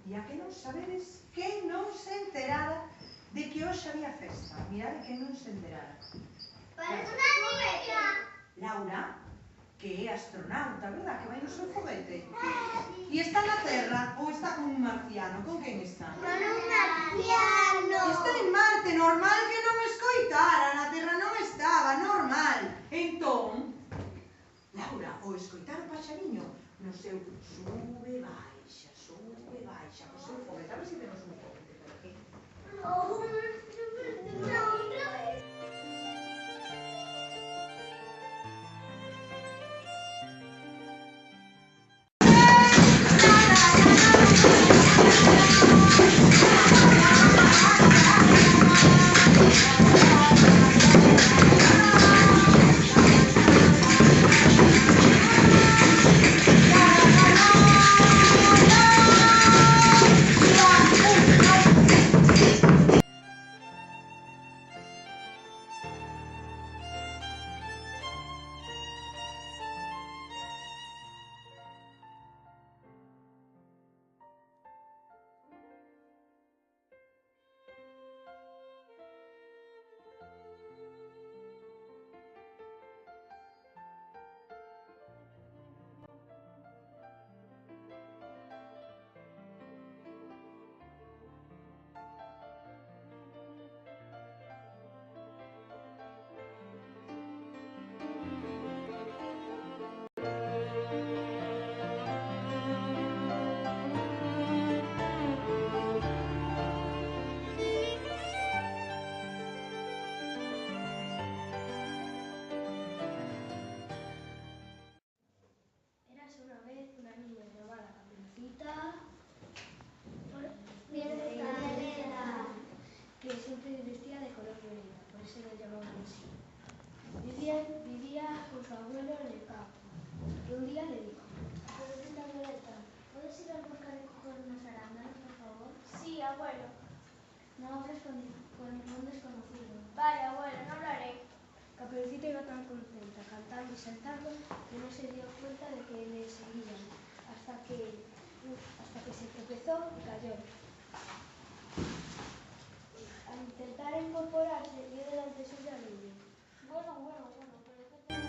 E a que non sabedes que non se enterara de que hoxe había festa. Mirade que non se enterara. Parece unha foguete. Laura, que é astronauta, verdad? Que vai no seu foguete. E está na Terra ou está con un marciano? Con quen está? Con un marciano. Está en Marte, normal que non escoitara. Na Terra non estaba, normal. Entón, Laura, o escoitar o paxariño no seu sube, baixa, co seu foguete. A ver se temos un foguete por aquí. Érase una vez una niña llamada Caperucita, que siempre vestía de color violeta, por eso lo llamaban así. Vivía con su abuelo en el campo, y un día le dijo: Caperucita Violeta, ¿puedes ir al bosque a recoger unos arándanos, por favor? Sí, abuelo. No hables con ningún desconocido. Vale, abuelo, no lo haré. Caperucita iba tan contenta, cantando y saltando, que no se dio cuenta de que le seguían, hasta que se tropezó y cayó. Al intentar incorporarse, vio delante suya a Niño. Bueno, pero ¿qué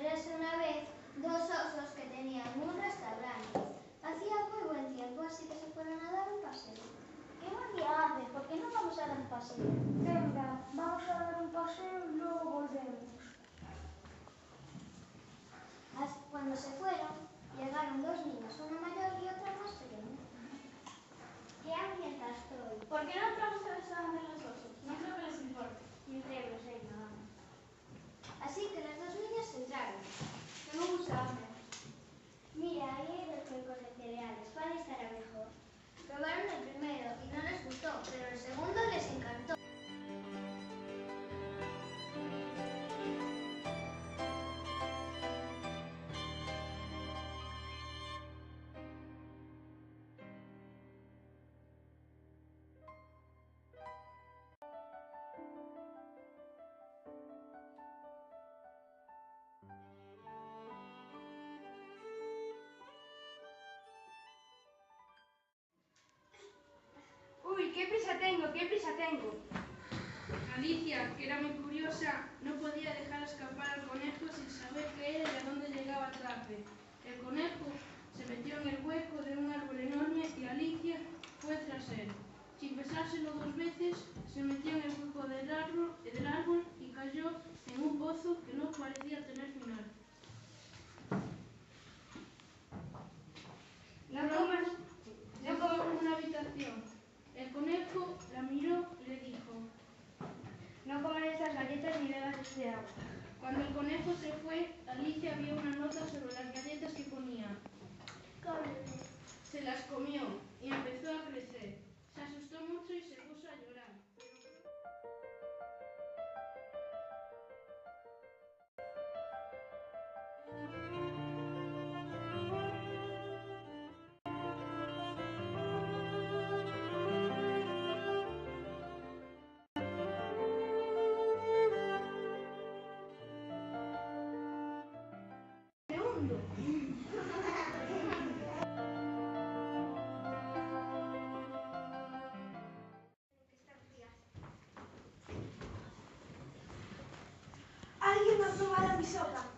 Érase una vez dos osos que tenían un restaurante. Hacía muy buen tiempo, así que se fueron a dar un paseo. ¿Qué buen día hace? ¿Por qué no vamos a dar un paseo? Venga, vamos a dar un paseo y luego volvemos. Cuando se fueron, llegaron dos niñas, una mayor y otra más pequeña. ¡Qué hambrienta estoy! ¿Por qué no entramos al restaurante de los osos? No creo que les importe. Entremos, venga, vamos. Así que las dos niñas entraron. Tengo mucha hambre. Mira, ahí hay dos cuencos de cereales. ¿Cuál estará mejor? Probaron el primero y no les gustó, pero el segundo les encantó. Uy, qué prisa tengo. Alicia, que era muy curiosa, no podía dejar escapar al conejo sin saber qué era y a dónde llegaba tarde. El conejo se metió en el hueco de un árbol enorme y Alicia fue tras él. Sin pensárselo dos veces, se metió en el hueco del árbol y cayó en un pozo que no parecía tener final. Llegó a una habitación. El conejo la miró y le dijo: No coman estas galletas ni bebas este agua. Cuando el conejo se fue, Alicia vio una nota sobre las galletas que ponía: se las comió y empezó a crecer. Se asustó mucho y se puso a llorar. Pero mi sopa.